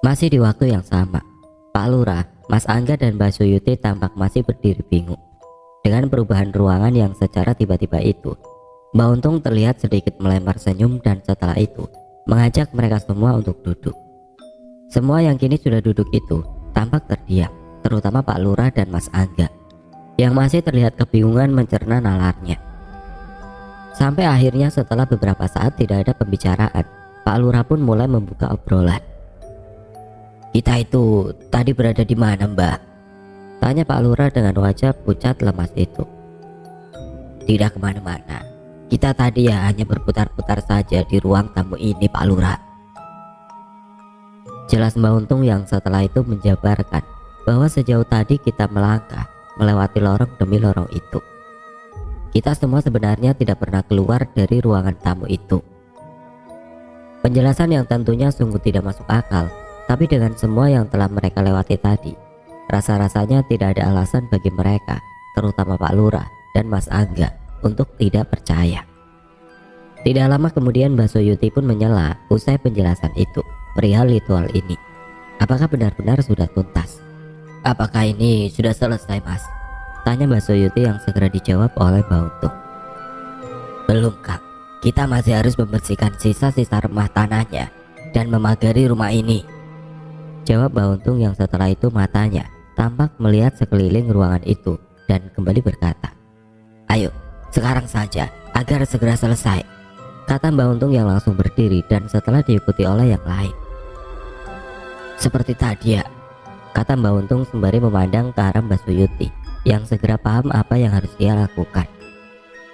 Masih di waktu yang sama, Pak Lurah, Mas Angga dan Mbak Suyuti tampak masih berdiri bingung. Dengan perubahan ruangan yang secara tiba-tiba itu, Mbak Untung terlihat sedikit melempar senyum dan setelah itu mengajak mereka semua untuk duduk. Semua yang kini sudah duduk itu tampak terdiam, terutama Pak Lurah dan Mas Angga yang masih terlihat kebingungan mencerna nalarnya. Sampai akhirnya setelah beberapa saat tidak ada pembicaraan, Pak Lurah pun mulai membuka obrolan. "Kita itu tadi berada di mana, Mbak?" tanya Pak Lurah dengan wajah pucat lemas itu. "Tidak kemana-mana. Kita tadi ya hanya berputar-putar saja di ruang tamu ini, Pak Lurah." Jelas Mbak Untung yang setelah itu menjabarkan bahwa sejauh tadi kita melangkah melewati lorong demi lorong itu. Kita semua sebenarnya tidak pernah keluar dari ruangan tamu itu. Penjelasan yang tentunya sungguh tidak masuk akal, tapi dengan semua yang telah mereka lewati tadi, rasa-rasanya tidak ada alasan bagi mereka, terutama Pak Lurah dan Mas Angga, untuk tidak percaya. Tidak lama kemudian Mbak Suyuti pun menyela usai penjelasan itu perihal ritual ini. Apakah benar-benar sudah tuntas? "Apakah ini sudah selesai, Mas?" tanya Mbak Suyuti yang segera dijawab oleh Mbak Untung. "Belum, Kang. Kita masih harus membersihkan sisa-sisa remah tanahnya dan memagari rumah ini," jawab Mbak Untung yang setelah itu matanya tampak melihat sekeliling ruangan itu dan kembali berkata, "Ayo, sekarang saja agar segera selesai," kata Mbak Untung yang langsung berdiri dan setelah diikuti oleh yang lain. "Seperti tadi ya," kata Mbak Untung sembari memandang ke arah Mbak Suyuti yang segera paham apa yang harus dia lakukan.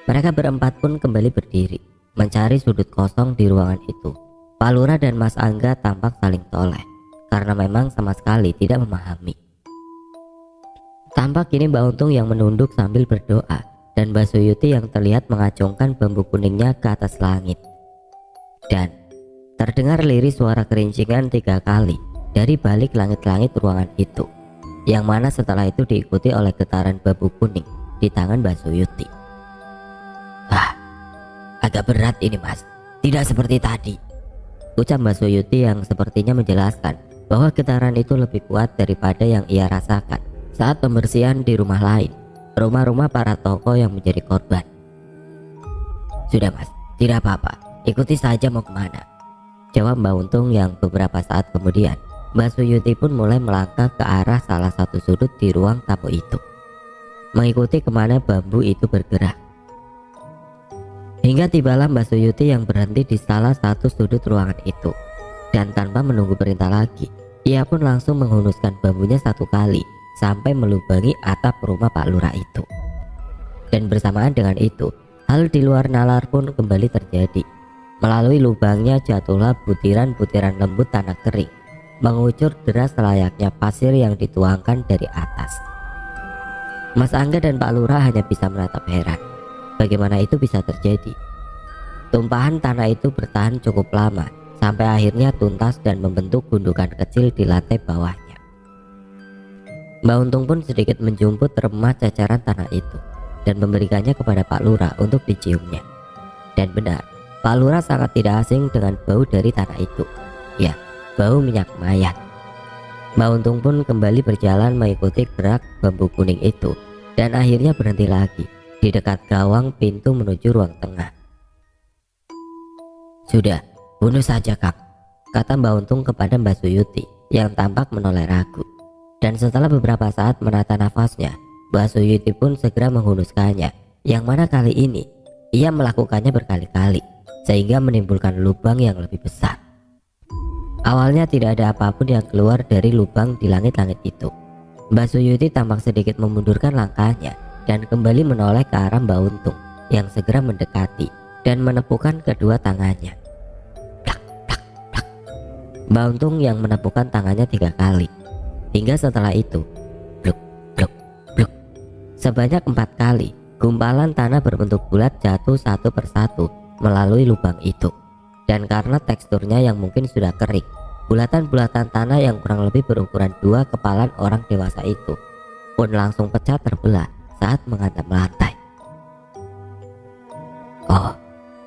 Mereka berempat pun kembali berdiri mencari sudut kosong di ruangan itu. Pak Lurah dan Mas Angga tampak saling toleh karena memang sama sekali tidak memahami. Tampak kini Mbak Untung yang menunduk sambil berdoa dan Mbak Suyuti yang terlihat mengacungkan bambu kuningnya ke atas langit. Dan terdengar lirih suara kerincingan 3 kali dari balik langit-langit ruangan itu, yang mana setelah itu diikuti oleh getaran bambu kuning di tangan Mbak Suyuti. "Agak berat ini, Mas. Tidak seperti tadi," ucap Mbak Suyuti yang sepertinya menjelaskan bahwa getaran itu lebih kuat daripada yang ia rasakan saat pembersihan di rumah lain, rumah-rumah para tokoh yang menjadi korban. "Sudah, Mas, tidak apa-apa. Ikuti saja mau kemana," jawab Mbak Untung yang beberapa saat kemudian Mbak Suyuti pun mulai melangkah ke arah salah satu sudut di ruang tamu itu, mengikuti kemana bambu itu bergerak. Hingga tibalah Mbak Suyuti yang berhenti di salah satu sudut ruangan itu, dan tanpa menunggu perintah lagi, ia pun langsung menghunuskan bambunya 1 kali sampai melubangi atap rumah Pak Lurah itu. Dan bersamaan dengan itu, hal di luar nalar pun kembali terjadi. Melalui lubangnya jatuhlah butiran-butiran lembut tanah kering, mengucur deras layaknya pasir yang dituangkan dari atas. Mas Angga dan Pak Lurah hanya bisa menatap heran. Bagaimana itu bisa terjadi? Tumpahan tanah itu bertahan cukup lama sampai akhirnya tuntas dan membentuk gundukan kecil di lantai bawahnya. Mbak Untung pun sedikit menjumput remah cacaran tanah itu dan memberikannya kepada Pak Lurah untuk diciumnya. Dan benar, Pak Lurah sangat tidak asing dengan bau dari tanah itu. Ya, bau minyak mayat. Mbak Untung pun kembali berjalan mengikuti gerak bambu kuning itu dan akhirnya berhenti lagi di dekat gawang pintu menuju ruang tengah. "Sudah, bunuh saja, Kang," kata Mbak Untung kepada Mbak Suyuti yang tampak menoleh ragu. Dan setelah beberapa saat menata nafasnya, Mbak Suyuti pun segera menghunuskannya, yang mana kali ini ia melakukannya berkali-kali sehingga menimbulkan lubang yang lebih besar. Awalnya tidak ada apapun yang keluar dari lubang di langit-langit itu. Mbak Suyuti tampak sedikit memundurkan langkahnya dan kembali menoleh ke arah Mbak Untung yang segera mendekati dan menepukkan kedua tangannya. Plak, plak, plak. Mbak Untung yang menepukkan tangannya 3 kali. Hingga setelah itu, bluk, bluk, bluk, sebanyak 4 kali gumpalan tanah berbentuk bulat jatuh satu persatu melalui lubang itu. Dan karena teksturnya yang mungkin sudah kering, bulatan-bulatan tanah yang kurang lebih berukuran 2 kepalan orang dewasa itu pun langsung pecah terbelah saat menghantam lantai. "Oh,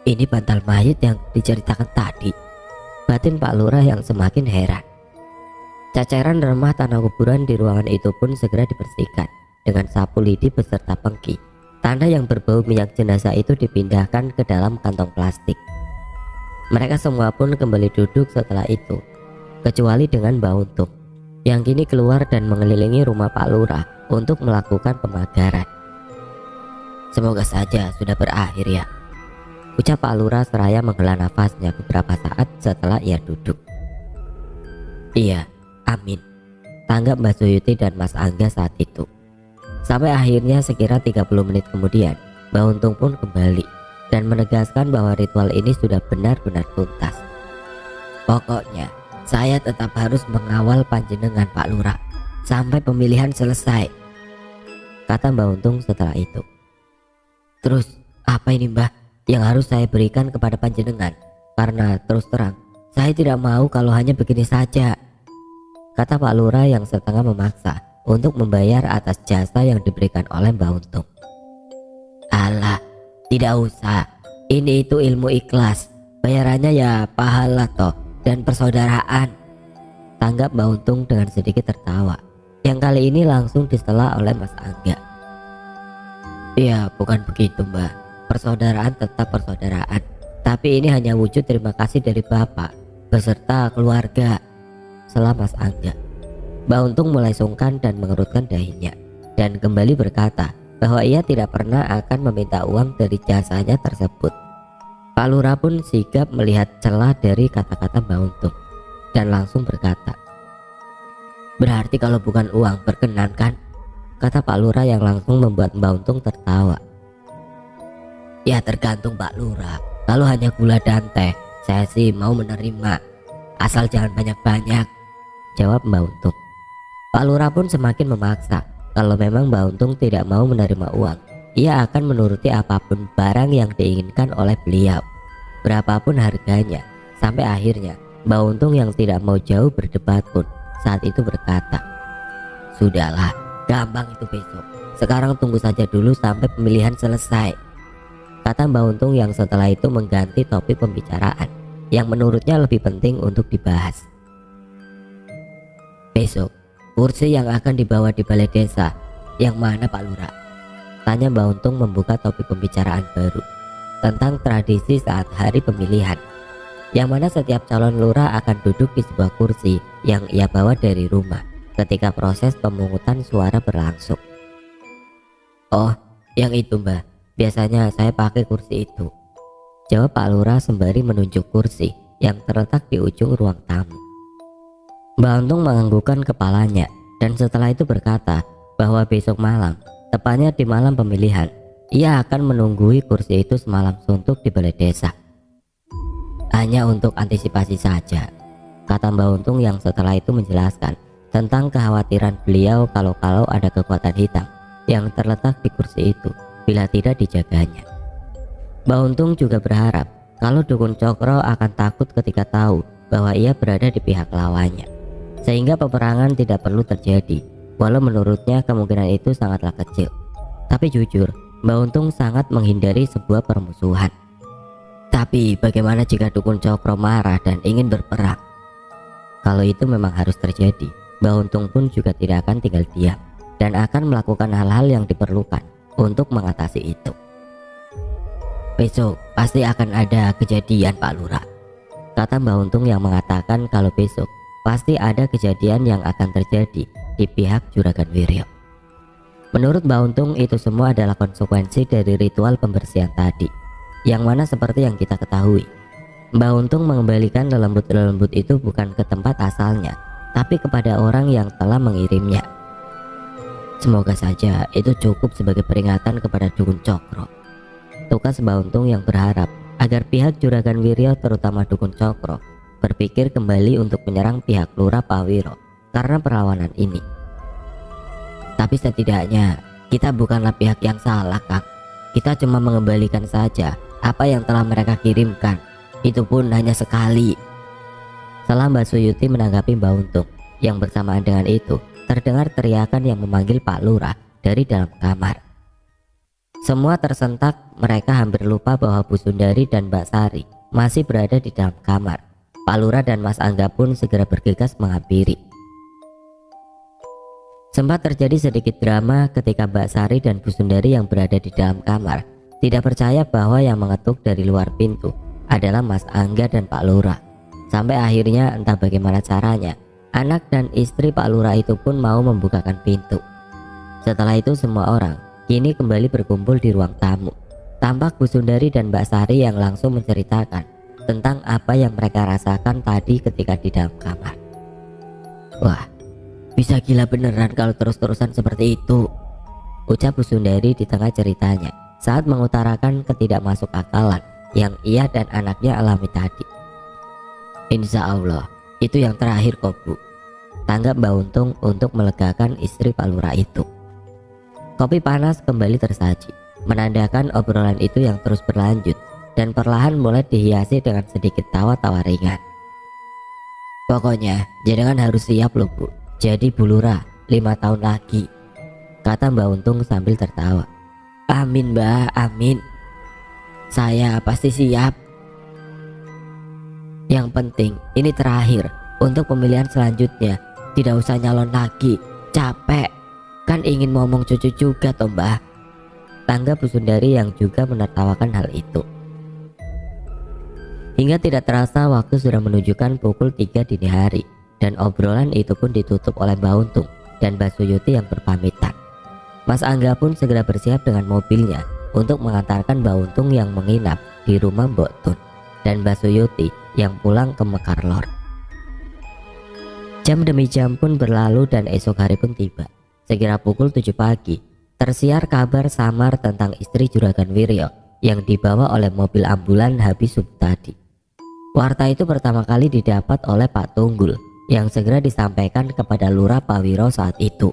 ini bantal mayat yang diceritakan tadi," batin Pak Lurah yang semakin heran. Cacaran remah tanah kuburan di ruangan itu pun segera dibersihkan dengan sapu lidi beserta pengki. Tanah yang berbau minyak jenazah itu dipindahkan ke dalam kantong plastik. Mereka semua pun kembali duduk setelah itu, kecuali dengan Mbak Untung yang kini keluar dan mengelilingi rumah Pak Lurah untuk melakukan pemagaran. "Semoga saja sudah berakhir ya," ucap Pak Lurah seraya menghela nafasnya beberapa saat setelah ia duduk. "Iya, amin," tanggap Mbak Suyuti dan Mas Angga saat itu. Sampai akhirnya sekira 30 menit kemudian, Mbak Untung pun kembali dan menegaskan bahwa ritual ini sudah benar-benar tuntas. "Pokoknya saya tetap harus mengawal panjenengan Pak Lurah sampai pemilihan selesai," kata Mbak Untung setelah itu. "Terus apa ini Mbah yang harus saya berikan kepada panjenengan? Karena terus terang saya tidak mau kalau hanya begini saja," kata Pak Lurah yang setengah memaksa untuk membayar atas jasa yang diberikan oleh Mbak Untung. "Alah, tidak usah. Ini itu ilmu ikhlas. Bayarannya ya pahala toh dan persaudaraan," tanggap Mbak Untung dengan sedikit tertawa, yang kali ini langsung disela oleh Mas Angga. "Ya bukan begitu Mbak. Persaudaraan tetap persaudaraan. Tapi ini hanya wujud terima kasih dari Bapak beserta keluarga," sela Mas Angga. Mbak Untung mulai sungkan dan mengerutkan dahinya dan kembali berkata bahwa ia tidak pernah akan meminta uang dari jasanya tersebut. Pak Lurah pun sigap melihat celah dari kata-kata Mbak Untung dan langsung berkata, "Berarti kalau bukan uang berkenan kan?" kata Pak Lurah yang langsung membuat Mbak Untung tertawa. "Ya tergantung Pak Lurah. Kalau hanya gula dan teh, saya sih mau menerima. Asal jangan banyak-banyak," jawab Mbak Untung. Pak Lurah pun semakin memaksa. Kalau memang Mbak Untung tidak mau menerima uang, ia akan menuruti apapun barang yang diinginkan oleh beliau, berapapun harganya. Sampai akhirnya Mbak Untung yang tidak mau jauh berdebat pun saat itu berkata, "Sudahlah, gampang itu besok. Sekarang tunggu saja dulu sampai pemilihan selesai," kata Mbak Untung yang setelah itu mengganti topik pembicaraan yang menurutnya lebih penting untuk dibahas. "Besok kursi yang akan dibawa di balai desa yang mana Pak Lurah?" tanya Mbak Untung membuka topik pembicaraan baru tentang tradisi saat hari pemilihan, yang mana setiap calon lurah akan duduk di sebuah kursi yang ia bawa dari rumah ketika proses pemungutan suara berlangsung. "Oh, yang itu Mbak, biasanya saya pakai kursi itu," jawab Pak Lurah sembari menunjuk kursi yang terletak di ujung ruang tamu. Mbak Untung menganggukkan kepalanya dan setelah itu berkata bahwa besok malam, tepatnya di malam pemilihan, ia akan menunggui kursi itu semalam suntuk di balai desa. "Hanya untuk antisipasi saja," kata Mbak Untung yang setelah itu menjelaskan tentang kekhawatiran beliau kalau ada kekuatan hitam yang terletak di kursi itu bila tidak dijaganya. Mbak Untung juga berharap kalau Dukun Cokro akan takut ketika tahu bahwa ia berada di pihak lawannya, sehingga peperangan tidak perlu terjadi. Walau menurutnya kemungkinan itu sangatlah kecil, tapi jujur Mbak Untung sangat menghindari sebuah permusuhan. Tapi bagaimana jika Dukun Cokro marah dan ingin berperang? Kalau itu memang harus terjadi, Mbak Untung pun juga tidak akan tinggal diam dan akan melakukan hal-hal yang diperlukan untuk mengatasi itu. "Besok pasti akan ada kejadian Pak Lurah," kata Mbak Untung yang mengatakan kalau besok pasti ada kejadian yang akan terjadi di pihak Juragan Wiryo. Menurut Mbak Untung itu semua adalah konsekuensi dari ritual pembersihan tadi, yang mana seperti yang kita ketahui, Mbak Untung mengembalikan lelembut-lelembut itu bukan ke tempat asalnya, tapi kepada orang yang telah mengirimnya. Semoga saja itu cukup sebagai peringatan kepada Dukun Cokro, tukas Mbak Untung yang berharap agar pihak Juragan Wiryo terutama Dukun Cokro berpikir kembali untuk menyerang pihak Lurah Pak Wiro karena perlawanan ini. Tapi setidaknya kita bukanlah pihak yang salah, Kang. Kita cuma mengembalikan saja apa yang telah mereka kirimkan. Itu pun hanya sekali. Setelah Mbak Suyuti menanggapi Mbak Untung, yang bersamaan dengan itu terdengar teriakan yang memanggil Pak Lurah dari dalam kamar. Semua tersentak, mereka hampir lupa bahwa Bu Sundari dan Mbak Sari masih berada di dalam kamar. Pak Lurah dan Mas Angga pun segera bergegas menghampiri. Sempat terjadi sedikit drama ketika Mbak Sari dan Bu Sundari yang berada di dalam kamar tidak percaya bahwa yang mengetuk dari luar pintu adalah Mas Angga dan Pak Lurah. Sampai akhirnya entah bagaimana caranya, anak dan istri Pak Lurah itu pun mau membukakan pintu. Setelah itu semua orang kini kembali berkumpul di ruang tamu. Tampak Bu Sundari dan Mbak Sari yang langsung menceritakan tentang apa yang mereka rasakan tadi ketika di dalam kamar. Wah, bisa gila beneran kalau terus-terusan seperti itu, ucap Bu Sundari di tengah ceritanya saat mengutarakan ketidakmasukakalan yang ia dan anaknya alami tadi. Insya Allah itu yang terakhir kok Bu, tanggap Mbak Untung untuk melegakan istri Pak Lurah itu. Kopi panas kembali tersaji, menandakan obrolan itu yang terus berlanjut dan perlahan mulai dihiasi dengan sedikit tawa-tawa ringan. Pokoknya jenengan harus siap loh Bu, jadi Bu Lurah 5 tahun lagi, kata Mbak Untung sambil tertawa. Amin Mbak, amin. Saya pasti siap. Yang penting ini terakhir, untuk pemilihan selanjutnya tidak usah nyalon lagi, capek. Kan ingin ngomong cucu juga toh Mbak, tanggap Bu Sundari yang juga menertawakan hal itu. Hingga tidak terasa waktu sudah menunjukkan pukul 3 dini hari dan obrolan itu pun ditutup oleh Mbak Untung dan Mbak Suyuti yang berpamitan. Mas Angga pun segera bersiap dengan mobilnya untuk mengantarkan Mbak Untung yang menginap di rumah Mbok Tun dan Mbak Suyuti yang pulang ke Mekarlor. Jam demi jam pun berlalu dan esok hari pun tiba. Sekira pukul 7 pagi, tersiar kabar samar tentang istri Juragan Wiryo yang dibawa oleh mobil ambulan habis subuh tadi. Warta itu pertama kali didapat oleh Pak Tunggul yang segera disampaikan kepada Lurah Pak Wiro saat itu.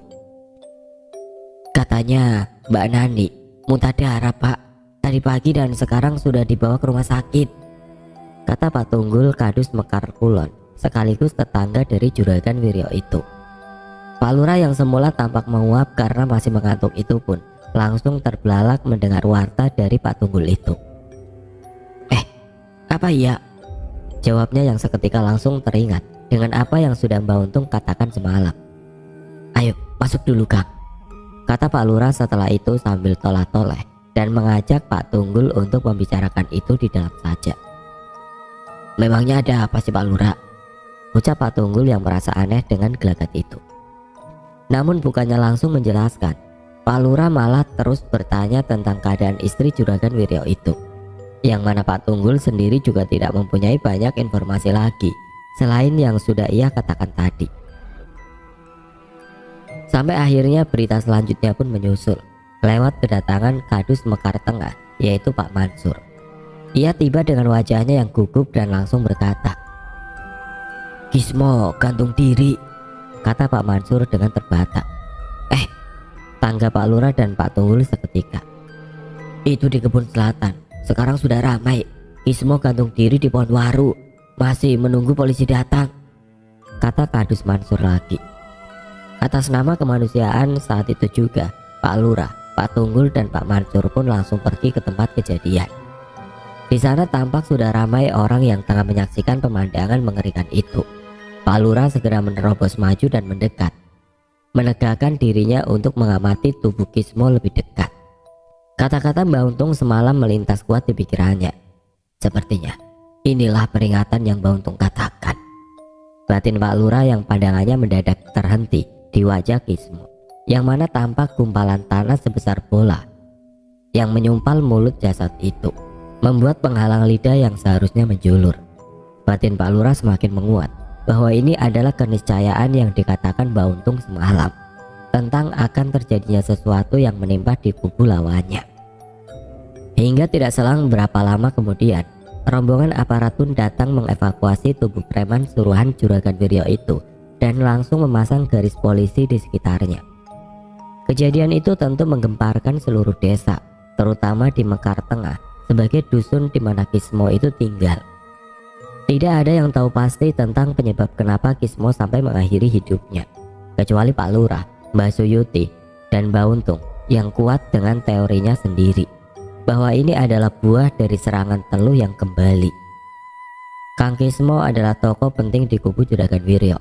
Katanya Mbak Nani muntah darah Pak, tadi pagi dan sekarang sudah dibawa ke rumah sakit, kata Pak Tunggul Kadus Mekar Kulon sekaligus tetangga dari Juragan Wiryo itu. Pak Lurah yang semula tampak menguap karena masih mengantuk itu pun langsung terbelalak mendengar warta dari Pak Tunggul itu. Apa iya? Jawabnya yang seketika langsung teringat dengan apa yang sudah Mbak Untung katakan semalam. Ayo masuk dulu Kang, kata Pak Lurah setelah itu sambil tolah-toleh dan mengajak Pak Tunggul untuk membicarakan itu di dalam saja. Memangnya ada apa sih Pak Lurah? Ucap Pak Tunggul yang merasa aneh dengan gelagat itu. Namun bukannya langsung menjelaskan, Pak Lurah malah terus bertanya tentang keadaan istri Juragan Wiryo itu, yang mana Pak Tunggul sendiri juga tidak mempunyai banyak informasi lagi selain yang sudah ia katakan tadi. Sampai akhirnya berita selanjutnya pun menyusul lewat kedatangan Kadus Mekar Tengah, yaitu Pak Mansur. Ia tiba dengan wajahnya yang gugup dan langsung berkata, Kismo gantung diri, kata Pak Mansur dengan terbata. Tangga Pak Lurah dan Pak Tunggul seketika. Itu di kebun selatan, sekarang sudah ramai. Kismo gantung diri di pohon waru, masih menunggu polisi datang, kata Kadus Mansur lagi. Atas nama kemanusiaan saat itu juga Pak Lurah, Pak Tunggul dan Pak Mansur pun langsung pergi ke tempat kejadian. Di sana tampak sudah ramai orang yang tengah menyaksikan pemandangan mengerikan itu. Pak Lurah segera menerobos maju dan mendekat, menegakkan dirinya untuk mengamati tubuh Kismo lebih dekat. Kata-kata Mbak Untung semalam melintas kuat di pikirannya. Sepertinya inilah peringatan yang Mbak Untung katakan. Batin Pak Lurah yang pandangannya mendadak terhenti di wajah Kismo, yang mana tampak gumpalan tanah sebesar bola yang menyumpal mulut jasad itu, membuat penghalang lidah yang seharusnya menjulur. Batin Pak Lurah semakin menguat bahwa ini adalah keniscayaan yang dikatakan Mbak Untung semalam tentang akan terjadinya sesuatu yang menimpa di kubu lawannya. Hingga tidak selang berapa lama kemudian, rombongan aparatun datang mengevakuasi tubuh preman suruhan Juragan Wiryo itu dan langsung memasang garis polisi di sekitarnya. Kejadian itu tentu menggemparkan seluruh desa, terutama di Mekar Tengah sebagai dusun di mana Kismo itu tinggal. Tidak ada yang tahu pasti tentang penyebab kenapa Kismo sampai mengakhiri hidupnya, kecuali Pak Lurah, Mbak Suyuti, dan Mbak Untung yang kuat dengan teorinya sendiri bahwa ini adalah buah dari serangan teluh yang kembali. Kang Kismo adalah tokoh penting di kubu Juragan Wiryo.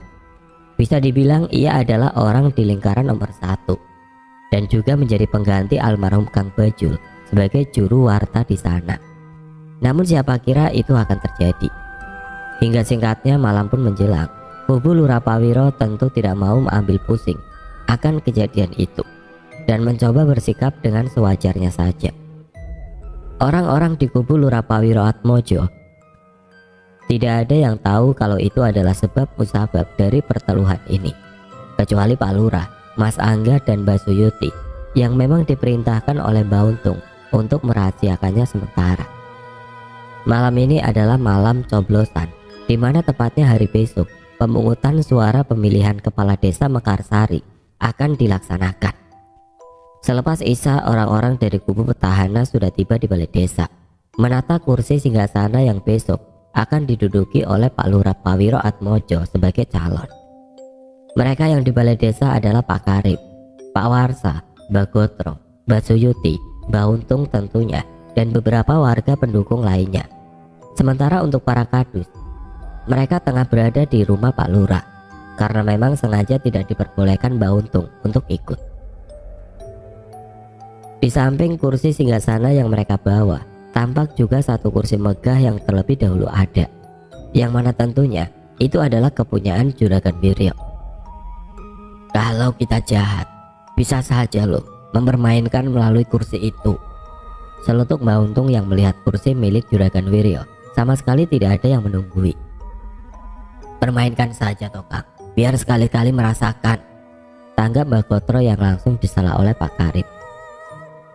Bisa dibilang ia adalah orang di lingkaran nomor 1 dan juga menjadi pengganti almarhum Kang Bajul sebagai juru warta di sana. Namun siapa kira itu akan terjadi. Hingga singkatnya malam pun menjelang. Kubu Lurah Pawiro tentu tidak mau mengambil pusing akan kejadian itu dan mencoba bersikap dengan sewajarnya saja. Orang-orang di kubu Lurah Pawiro Atmojo tidak ada yang tahu kalau itu adalah sebab musabab dari perteluhan ini, kecuali Pak Lurah, Mas Angga dan Mbak Suyuti yang memang diperintahkan oleh Mbak Untung untuk merahasiakannya sementara. Malam ini adalah malam coblosan, di mana tepatnya hari besok pemungutan suara pemilihan kepala desa Mekarsari akan dilaksanakan. Selepas Isya, orang-orang dari kubu petahana sudah tiba di balai desa, menata kursi singgasana yang besok akan diduduki oleh Pak Lurah Pawiro Atmojo sebagai calon. Mereka yang di balai desa adalah Pak Karib, Pak Warsa, Mbak Gotro, Mbak Suyuti, Mbak Untung tentunya, dan beberapa warga pendukung lainnya. Sementara untuk para kadus, mereka tengah berada di rumah Pak Lurah karena memang sengaja tidak diperbolehkan Mbak Untung untuk ikut. Di samping kursi singgasana yang mereka bawa, tampak juga satu kursi megah yang terlebih dahulu ada, yang mana tentunya itu adalah kepunyaan Juragan Wiryo. Kalau kita jahat, bisa saja loh mempermainkan melalui kursi itu. Seletuk Mbak Untung yang melihat kursi milik Juragan Wiryo sama sekali tidak ada yang menunggui. Permainkan saja toh Kang, biar sekali-kali merasakan, tanggap Mbak Gotro yang langsung disela oleh Pak Karib.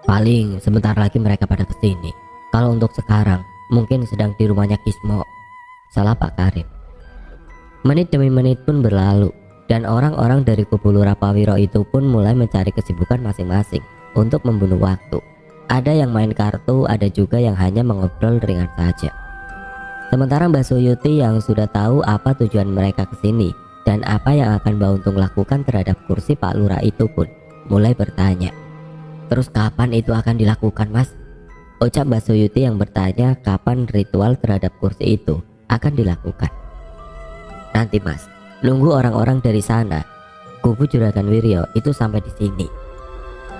Paling sebentar lagi mereka pada kesini. Kalau untuk sekarang mungkin sedang di rumahnya Kismo, salah Pak Karib. Menit demi menit pun berlalu dan orang-orang dari kubu Lurah Pawiro itu pun mulai mencari kesibukan masing-masing untuk membunuh waktu. Ada yang main kartu, ada juga yang hanya mengobrol ringan saja. Sementara Mbak Suyuti yang sudah tahu apa tujuan mereka kesini dan apa yang akan Mbak Untung lakukan terhadap kursi Pak Lurah itu pun mulai bertanya, "Terus kapan itu akan dilakukan, Mas?" Ucap Mbak Suyuti yang bertanya kapan ritual terhadap kursi itu akan dilakukan. "Nanti Mas, nunggu orang-orang dari sana, kubu Juragan Wiryo itu sampai di sini,"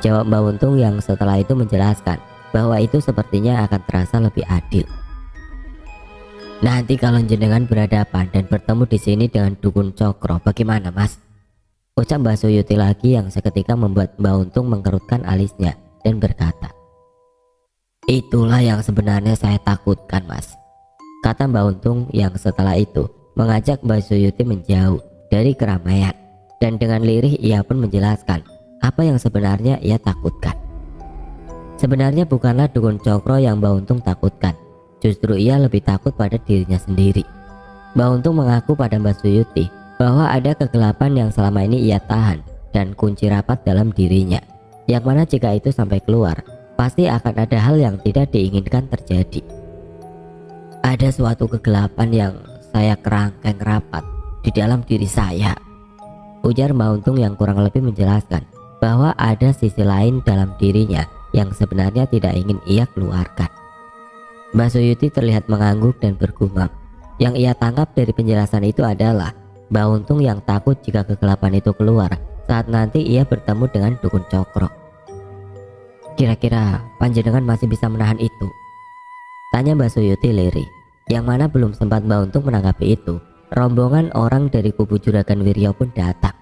jawab Mbak Untung yang setelah itu menjelaskan bahwa itu sepertinya akan terasa lebih adil. "Nanti kalau jenengan berhadapan dan bertemu di sini dengan Dukun Cokro, bagaimana Mas?" Ucap Mbak Suyuti lagi yang seketika membuat Mbak Untung mengkerutkan alisnya dan berkata, "Itulah yang sebenarnya saya takutkan Mas," kata Mbak Untung yang setelah itu mengajak Mbak Suyuti menjauh dari keramaian dan dengan lirih ia pun menjelaskan apa yang sebenarnya ia takutkan. Sebenarnya bukanlah Dukun Cokro yang Mbak Untung takutkan, justru ia lebih takut pada dirinya sendiri. Mbak Untung mengaku pada Mbak Suyuti bahwa ada kegelapan yang selama ini ia tahan dan kunci rapat dalam dirinya, yang mana jika itu sampai keluar pasti akan ada hal yang tidak diinginkan terjadi. "Ada suatu kegelapan yang saya kerangkeng rapat di dalam diri saya," ujar Mbak Untung yang kurang lebih menjelaskan bahwa ada sisi lain dalam dirinya yang sebenarnya tidak ingin ia keluarkan. Mbak Suyuti terlihat mengangguk dan bergumam. Yang ia tangkap dari penjelasan itu adalah Mbak Untung yang takut jika kegelapan itu keluar saat nanti ia bertemu dengan Dukun Cokro. "Kira-kira panjenengan masih bisa menahan itu?" tanya Mbak Suyuti lirih, yang mana belum sempat Mbak Untung menanggapi itu, rombongan orang dari kubu Juragan Wiryo pun datang.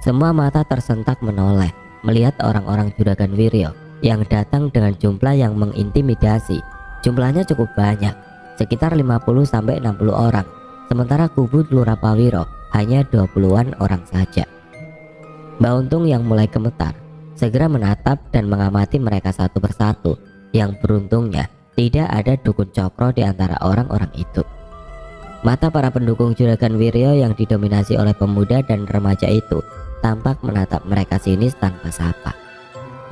Semua mata tersentak menoleh melihat orang-orang Juragan Wiryo yang datang dengan jumlah yang mengintimidasi. Jumlahnya cukup banyak, sekitar 50-60 orang, sementara kubu Lurah Pawiro hanya 20-an orang saja. Mbak Untung yang mulai gemetar segera menatap dan mengamati mereka satu persatu, yang beruntungnya tidak ada Dukun Cokro di antara orang-orang itu. Mata para pendukung Juragan Wiryo yang didominasi oleh pemuda dan remaja itu tampak menatap mereka sinis tanpa sapa.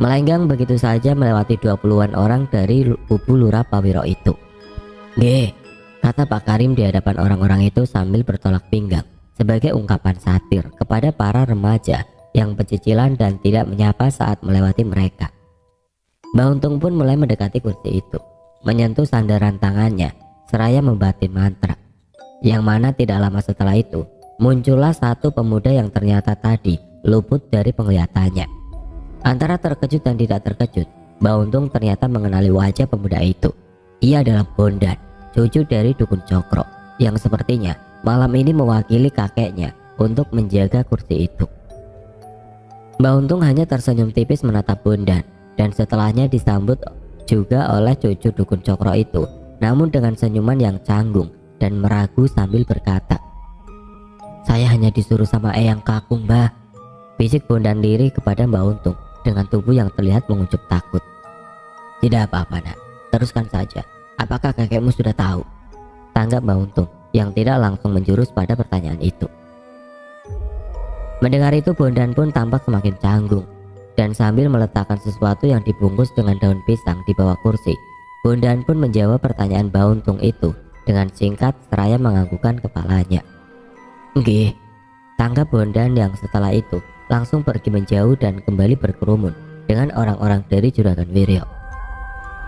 Melenggang begitu saja melewati 20-an orang dari kubu Lurah Pawiro itu. "Nggih," kata Pak Karim di hadapan orang-orang itu sambil bertolak pinggang sebagai ungkapan satir kepada para remaja yang pecicilan dan tidak menyapa saat melewati mereka. Mbak Untung pun mulai mendekati kursi itu, menyentuh sandaran tangannya seraya membatin mantra, yang mana tidak lama setelah itu muncullah satu pemuda yang ternyata tadi luput dari penglihatannya. Antara terkejut dan tidak terkejut, Mbak Untung ternyata mengenali wajah pemuda itu. Ia adalah Bondan, cucu dari Dukun Cokro, yang sepertinya malam ini mewakili kakeknya untuk menjaga kursi itu. Mbak Untung hanya tersenyum tipis menatap Bondan, dan setelahnya disambut juga oleh cucu Dukun Cokro itu, namun dengan senyuman yang canggung dan meragu sambil berkata, "Saya hanya disuruh sama Eyang Kakung, Mbah," bisik Bondan lirih kepada Mbak Untung dengan tubuh yang terlihat menguncup takut. "Tidak apa-apa, Nak, teruskan saja. Apakah kakekmu sudah tahu?" tanggap Mbak Untung yang tidak langsung menjurus pada pertanyaan itu. Mendengar itu Bondan pun tampak semakin canggung, dan sambil meletakkan sesuatu yang dibungkus dengan daun pisang di bawah kursi, Bondan pun menjawab pertanyaan Mbak Untung itu dengan singkat seraya menganggukkan kepalanya. "Nggih," tanggap Bondan yang setelah itu langsung pergi menjauh dan kembali berkerumun dengan orang-orang dari Juragan Wiryo.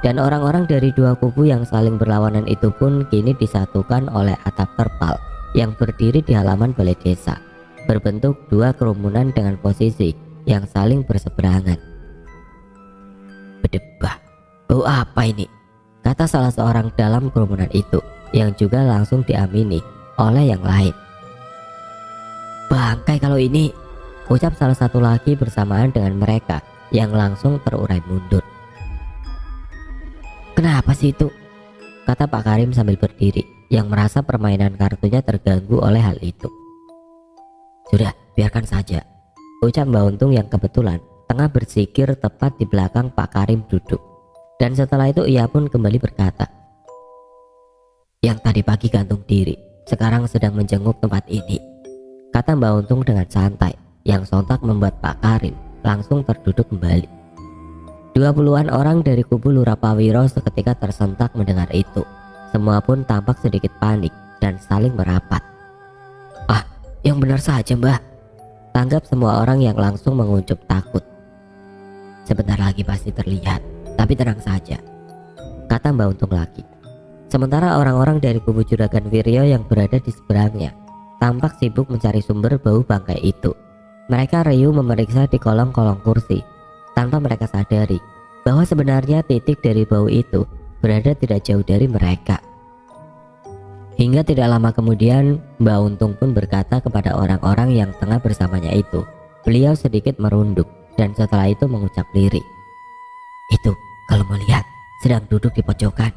Dan orang-orang dari dua kubu yang saling berlawanan itu pun kini disatukan oleh atap terpal yang berdiri di halaman balai desa, berbentuk dua kerumunan dengan posisi yang saling berseberangan. "Bedebah, bau apa ini?" kata salah seorang dalam kerumunan itu, yang juga langsung diamini oleh yang lain. "Bangkai kalau ini," ucap salah satu lagi bersamaan dengan mereka yang langsung terurai mundur. "Kenapa sih itu?" kata Pak Karim sambil berdiri, yang merasa permainan kartunya terganggu oleh hal itu. "Sudah, biarkan saja," ucap Mbak Untung yang kebetulan tengah berzikir tepat di belakang Pak Karim duduk. Dan setelah itu ia pun kembali berkata, "Yang tadi pagi gantung diri, sekarang sedang menjenguk tempat ini," kata Mbak Untung dengan santai, yang sontak membuat Pak Karim langsung terduduk kembali. 20-an orang dari kubu Lurah Pawiro seketika tersentak mendengar itu. Semua pun tampak sedikit panik dan saling merapat. "Ah, yang benar saja, Mbah," tanggap semua orang yang langsung menguncup takut. "Sebentar lagi pasti terlihat, tapi tenang saja," kata Mbak Untung lagi. Sementara orang-orang dari kubu Juragan Wiryo yang berada di seberangnya tampak sibuk mencari sumber bau bangkai itu. Mereka riuh memeriksa di kolong-kolong kursi, tanpa mereka sadari bahwa sebenarnya titik dari bau itu berada tidak jauh dari mereka. Hingga tidak lama kemudian Mbak Untung pun berkata kepada orang-orang yang tengah bersamanya itu. Beliau sedikit merunduk dan setelah itu mengucap lirih, "Itu kalau melihat sedang duduk di pojokan,"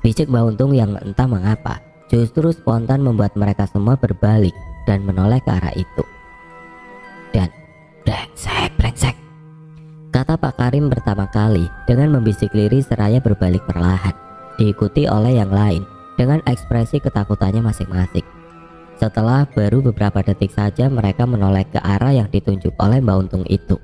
bisik Mbak Untung yang entah mengapa justru spontan membuat mereka semua berbalik dan menoleh ke arah itu. Dan brengsek, kata Pak Karim pertama kali dengan membisik lirih seraya berbalik perlahan, diikuti oleh yang lain dengan ekspresi ketakutannya masing-masing. Setelah baru beberapa detik saja mereka menoleh ke arah yang ditunjuk oleh Mbak Untung itu.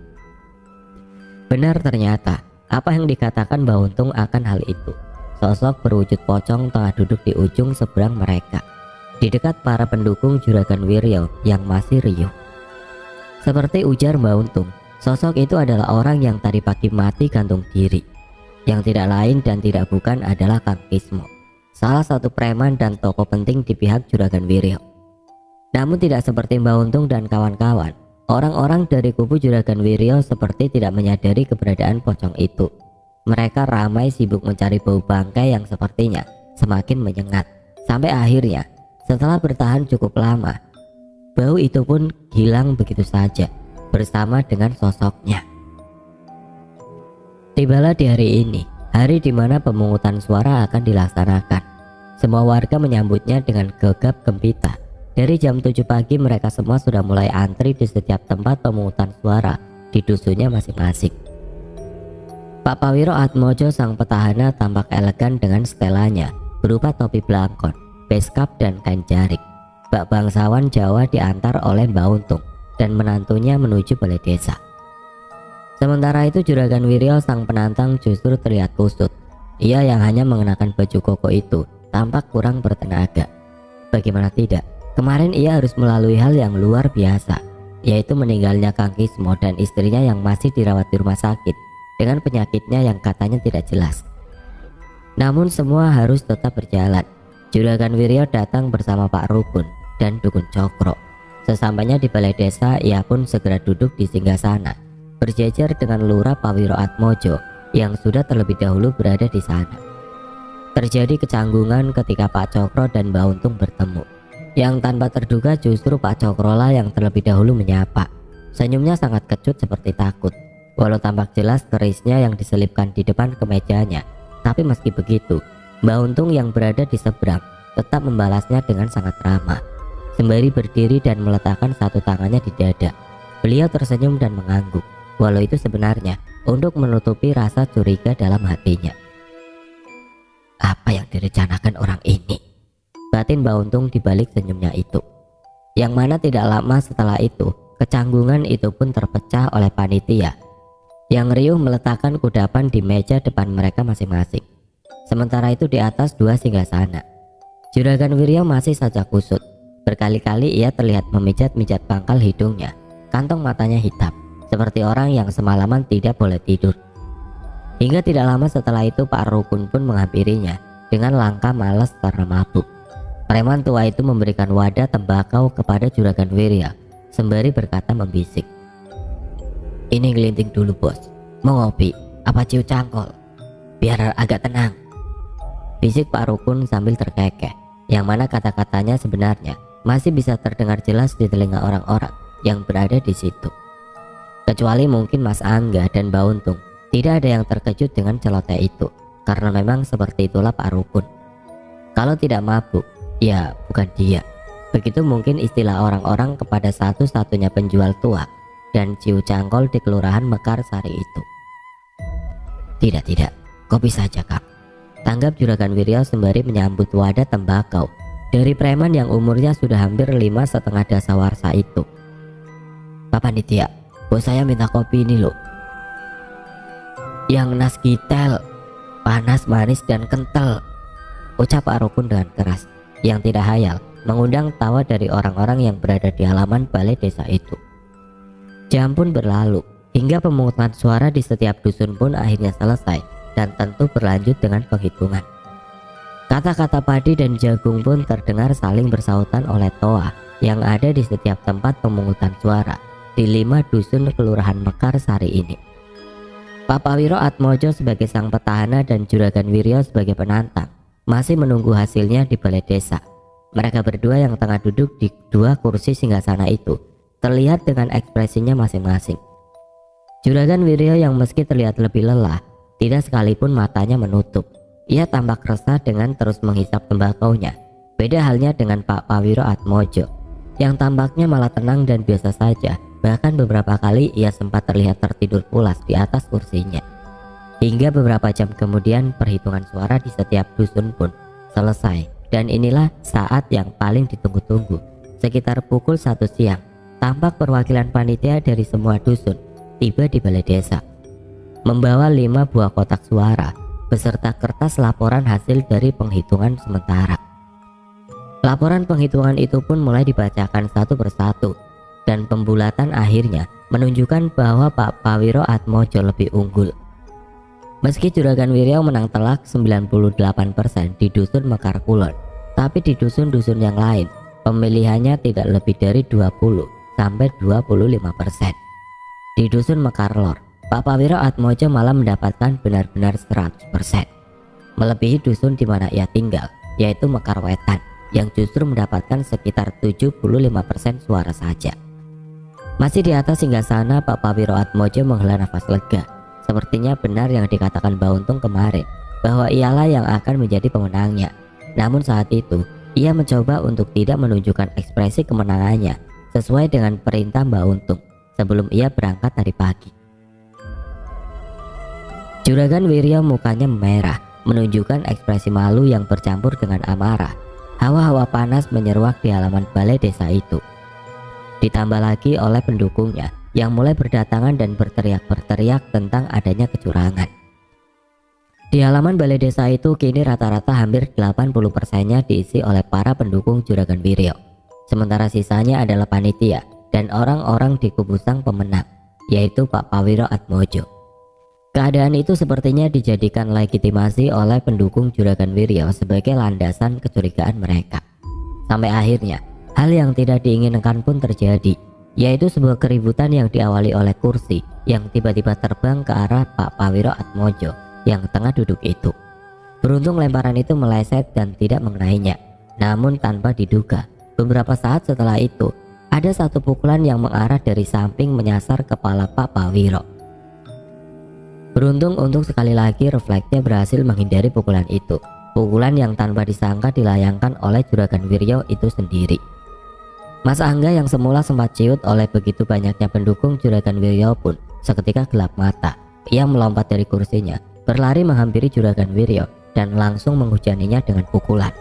Benar ternyata apa yang dikatakan Mbak Untung akan hal itu. Sosok berwujud pocong tengah duduk di ujung seberang mereka, di dekat para pendukung Juragan Wiryo yang masih riuh. Seperti ujar Mbak Untung, sosok itu adalah orang yang tadi pagi mati gantung diri. Yang tidak lain dan tidak bukan adalah Kang Kismo, salah satu preman dan tokoh penting di pihak Juragan Wiryo. Namun tidak seperti Mbak Untung dan kawan-kawan, orang-orang dari kubu Juragan Wiryo seperti tidak menyadari keberadaan pocong itu. Mereka ramai sibuk mencari bau bangkai yang sepertinya semakin menyengat. Sampai akhirnya setelah bertahan cukup lama, bau itu pun hilang begitu saja bersama dengan sosoknya. Tibalah di hari ini, hari di mana pemungutan suara akan dilaksanakan. Semua warga menyambutnya dengan gegap gempita. Dari jam 7 pagi mereka semua sudah mulai antri di setiap tempat pemungutan suara di dusunnya masing-masing. Pak Pawiro Atmojo sang petahana tampak elegan dengan setelannya berupa topi belangkon, beskap dan kain jarik. Bak bangsawan Jawa diantar oleh Mbak Untung dan menantunya menuju balai desa. Sementara itu Juragan Wiryo sang penantang justru terlihat kusut. Ia yang hanya mengenakan baju koko itu tampak kurang bertenaga. Bagaimana tidak, kemarin ia harus melalui hal yang luar biasa, yaitu meninggalnya Kang Kismo dan istrinya yang masih dirawat di rumah sakit dengan penyakitnya yang katanya tidak jelas. Namun semua harus tetap berjalan. Juragan Wiryo datang bersama Pak Rukun dan Dukun Cokro Sesampainya di balai desa, ia pun segera duduk di singgasana, berjejer dengan Lurah Pawiro Atmojo yang sudah terlebih dahulu berada di sana. Terjadi kecanggungan ketika Pak Cokro dan Mbak Untung bertemu. Yang tanpa terduga justru Pak Cokro lah yang terlebih dahulu menyapa. Senyumnya sangat kecut seperti takut, walau tampak jelas kerisnya yang diselipkan di depan kemejanya. Tapi meski begitu, Mbak Untung yang berada di seberang tetap membalasnya dengan sangat ramah. Sembari berdiri dan meletakkan satu tangannya di dada, beliau tersenyum dan mengangguk, walau itu sebenarnya untuk menutupi rasa curiga dalam hatinya. Apa yang direncanakan orang ini? Batin Mbak Untung dibalik senyumnya itu. Yang mana tidak lama setelah itu, kecanggungan itu pun terpecah oleh panitia yang riuh meletakkan kudapan di meja depan mereka masing-masing. Sementara itu di atas dua singgasana, Juragan Wirya masih saja kusut. Berkali-kali ia terlihat memijat-mijat pangkal hidungnya, kantong matanya hitam, seperti orang yang semalaman tidak boleh tidur. Hingga tidak lama setelah itu Pak Rukun pun menghampirinya dengan langkah malas karena mabuk. Preman tua itu memberikan wadah tembakau kepada Juragan Wirya, sembari berkata membisik, "Ini gelinting dulu bos, mau ngopi apa ciu cangkol? Biar agak tenang." Bisik Pak Rukun sambil terkekeh, yang mana kata-katanya sebenarnya masih bisa terdengar jelas di telinga orang-orang yang berada di situ. Kecuali mungkin Mas Angga dan Mbak Untung, tidak ada yang terkejut dengan celoteh itu, karena memang seperti itulah Pak Rukun. Kalau tidak mabuk, ya bukan dia. Begitu mungkin istilah orang-orang kepada satu-satunya penjual tua dan ciu cangkol di Kelurahan Mekarsari itu. Tidak, kopi saja Kang, tanggap Juragan Wirya sembari menyambut wadah tembakau dari preman yang umurnya sudah hampir 5,5 dasawarsa itu. "Pak Panitia, bos saya minta kopi ini loh, yang nas gitel, panas, manis, dan kental," ucap Pak Rukun dengan keras, yang tidak hayal mengundang tawa dari orang-orang yang berada di halaman balai desa itu. Jam pun berlalu, hingga pemungutan suara di setiap dusun pun akhirnya selesai, dan tentu berlanjut dengan penghitungan. Kata-kata padi dan jagung pun terdengar saling bersautan oleh toa yang ada di setiap tempat pemungutan suara di 5 dusun Kelurahan Mekarsari ini. Pak Pawiro Atmojo sebagai sang petahana dan Juragan Wirya sebagai penantang masih menunggu hasilnya di balai desa. Mereka berdua yang tengah duduk di 2 kursi singgasana itu terlihat dengan ekspresinya masing-masing. Juragan Wirya yang meski terlihat lebih lelah, tidak sekalipun matanya menutup. Ia tampak resah dengan terus menghisap tembakaunya. Beda halnya dengan Pak Pawiro Atmojo yang tampaknya malah tenang dan biasa saja. Bahkan beberapa kali ia sempat terlihat tertidur pulas di atas kursinya. Hingga beberapa jam kemudian perhitungan suara di setiap dusun pun selesai. Dan inilah saat yang paling ditunggu-tunggu. Sekitar pukul 1 siang, tampak perwakilan panitia dari semua dusun tiba di balai desa, membawa 5 buah kotak suara beserta kertas laporan hasil dari penghitungan sementara. Laporan penghitungan itu pun mulai dibacakan satu persatu, dan pembulatan akhirnya menunjukkan bahwa Pak Pawiro Atmojo lebih unggul. Meski Juragan Wirya menang telak 98% di dusun Mekar Kulon, tapi di dusun-dusun yang lain pemilihannya tidak lebih dari 20-25%. Di dusun Mekar Lor, Pak Pawiro Atmojo malah mendapatkan benar-benar 100%, melebihi dusun di mana ia tinggal, yaitu Mekar Wetan, yang justru mendapatkan sekitar 75% suara saja. Masih di atas singgasana, Pak Pawiro Atmojo menghela nafas lega. Sepertinya benar yang dikatakan Mbak Untung kemarin, bahwa ialah yang akan menjadi pemenangnya. Namun saat itu, ia mencoba untuk tidak menunjukkan ekspresi kemenangannya sesuai dengan perintah Mbak Untung sebelum ia berangkat dari pagi. Juragan Wirya mukanya merah, menunjukkan ekspresi malu yang bercampur dengan amarah. Hawa-hawa panas menyeruak di halaman balai desa itu. Ditambah lagi oleh pendukungnya yang mulai berdatangan dan berteriak-berteriak tentang adanya kecurangan. Di halaman balai desa itu kini rata-rata hampir 80%-nya diisi oleh para pendukung Juragan Wirya. Sementara sisanya adalah panitia dan orang-orang di kubu sang pemenang, yaitu Pak Pawiro Atmojo. Keadaan itu sepertinya dijadikan legitimasi oleh pendukung Juragan Wirya sebagai landasan kecurigaan mereka. Sampai akhirnya Hal yang tidak diinginkan pun terjadi, yaitu sebuah keributan yang diawali oleh kursi yang tiba-tiba terbang ke arah Pak Pawiro Atmojo yang tengah duduk itu. Beruntung lemparan itu meleset dan tidak mengenainya. Namun tanpa diduga, beberapa saat setelah itu ada satu pukulan yang mengarah dari samping menyasar kepala Pak Pawiro. Beruntung untuk sekali lagi refleksnya berhasil menghindari pukulan itu. Pukulan yang tanpa disangka dilayangkan oleh Juragan Wiryo itu sendiri. Mas Angga yang semula sempat ciut oleh begitu banyaknya pendukung Juragan Wiryo pun seketika gelap mata. Ia melompat dari kursinya, berlari menghampiri Juragan Wiryo dan langsung menghujaninya dengan pukulan.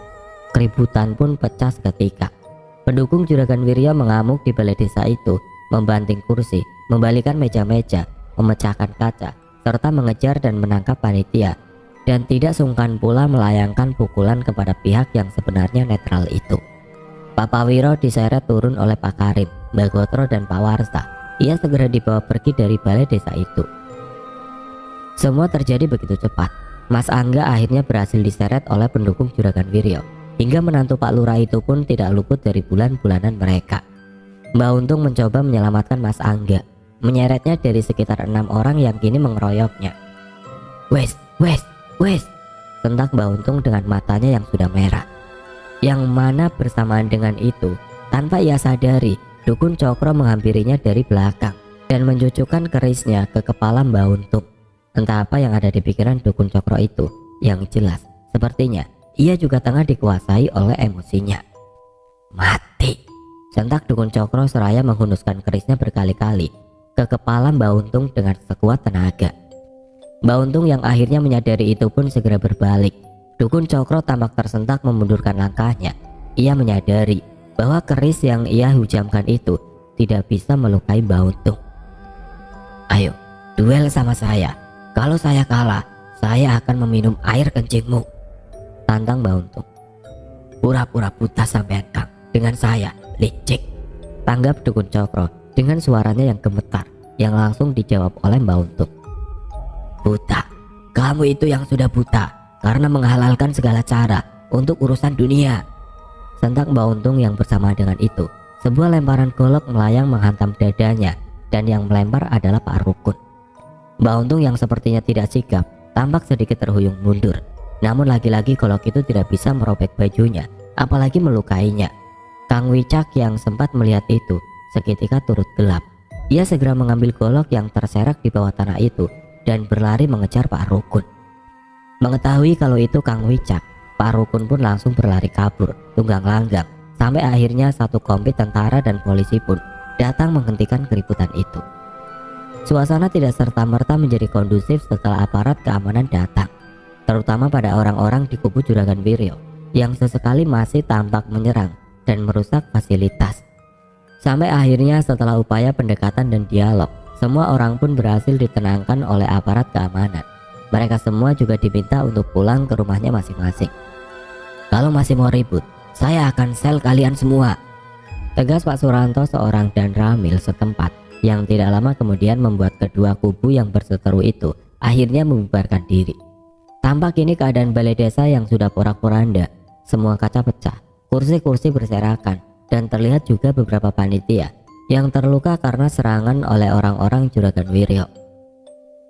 Keributan pun pecah seketika. Pendukung Juragan Wiryo mengamuk di balai desa itu, membanting kursi, membalikan meja-meja, memecahkan kaca, serta mengejar dan menangkap panitia, dan tidak sungkan pula melayangkan pukulan kepada pihak yang sebenarnya netral itu. Pak Pawiro diseret turun oleh Pak Karim, Mbak Gotro dan Pak Warsa. Ia segera dibawa pergi dari balai desa itu. Semua terjadi begitu cepat. Mas Angga akhirnya berhasil diseret oleh pendukung Juragan Wiryo, hingga menantu Pak Lurah itu pun tidak luput dari bulan-bulanan mereka. Mbak Untung mencoba menyelamatkan Mas Angga, menyeretnya dari sekitar 6 orang yang kini mengeroyoknya. Wes, sentak Mbak Untung dengan matanya yang sudah merah. Yang mana bersamaan dengan itu, tanpa ia sadari, Dukun Cokro menghampirinya dari belakang dan mencucukkan kerisnya ke kepala Mbak Untung. Entah apa yang ada di pikiran Dukun Cokro itu, yang jelas sepertinya ia juga tengah dikuasai oleh emosinya. Mati, sentak Dukun Cokro seraya menghunuskan kerisnya berkali-kali ke kepala Mbak Untung dengan sekuat tenaga. Mbak Untung yang akhirnya menyadari itu pun segera berbalik. Dukun Cokro tampak tersentak memundurkan langkahnya. Ia menyadari bahwa keris yang ia hujamkan itu tidak bisa melukai Mbak Untung. Ayo, duel sama saya. Kalau saya kalah, saya akan meminum air kencingmu, tantang Mbak Untung. Pura-pura buta sampean Kang, dengan saya, licik, tanggap Dukun Cokro dengan suaranya yang gemetar, yang langsung dijawab oleh Mbak Untung. Buta, kamu itu yang sudah buta karena menghalalkan segala cara untuk urusan dunia, sentak Mbak Untung yang bersama dengan itu. Sebuah lemparan golok melayang menghantam dadanya dan yang melempar adalah Pak Rukun. Mbak Untung yang sepertinya tidak sigap tampak sedikit terhuyung mundur. Namun lagi-lagi golok itu tidak bisa merobek bajunya, apalagi melukainya. Kang Wicak yang sempat melihat itu seketika turut gelap. Ia segera mengambil golok yang terserak di bawah tanah itu dan berlari mengejar Pak Rukun. Mengetahui kalau itu Kang Wicak, Pak Rukun pun langsung berlari kabur tunggang langgang, sampai akhirnya satu kompi tentara dan polisi pun datang menghentikan keributan itu. Suasana tidak serta-merta menjadi kondusif setelah aparat keamanan datang, terutama pada orang-orang di kubu Juragan Wiryo yang sesekali masih tampak menyerang dan merusak fasilitas. Sampai akhirnya setelah upaya pendekatan dan dialog, semua orang pun berhasil ditenangkan oleh aparat keamanan. Mereka semua juga diminta untuk pulang ke rumahnya masing-masing. Kalau masih mau ribut, saya akan sel kalian semua, tegas Pak Suranto seorang dan Ramil setempat, yang tidak lama kemudian membuat kedua kubu yang berseteru itu akhirnya membubarkan diri. Tampak kini keadaan balai desa yang sudah porak-poranda, semua kaca pecah, kursi-kursi berserakan, dan terlihat juga beberapa panitia yang terluka karena serangan oleh orang-orang Juragan Wiryo.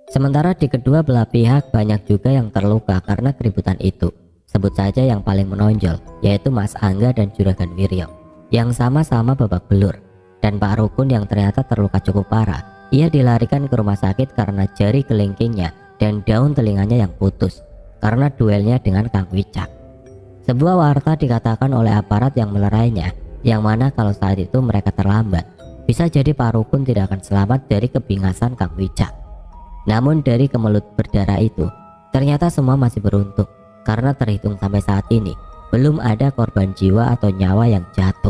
Sementara di kedua belah pihak banyak juga yang terluka karena keributan itu. Sebut saja yang paling menonjol, yaitu Mas Angga dan Juragan Wiryo yang sama-sama babak belur, dan Pak Rukun yang ternyata terluka cukup parah. Ia dilarikan ke rumah sakit karena jari kelingkingnya dan daun telinganya yang putus karena duelnya dengan Kang Wicak. Sebuah warta dikatakan oleh aparat yang melerainya, yang mana kalau saat itu mereka terlambat, bisa jadi Pak Rukun tidak akan selamat dari kebingasan Kang Wicak. Namun dari kemelut berdarah itu, ternyata semua masih beruntung karena terhitung sampai saat ini belum ada korban jiwa atau nyawa yang jatuh.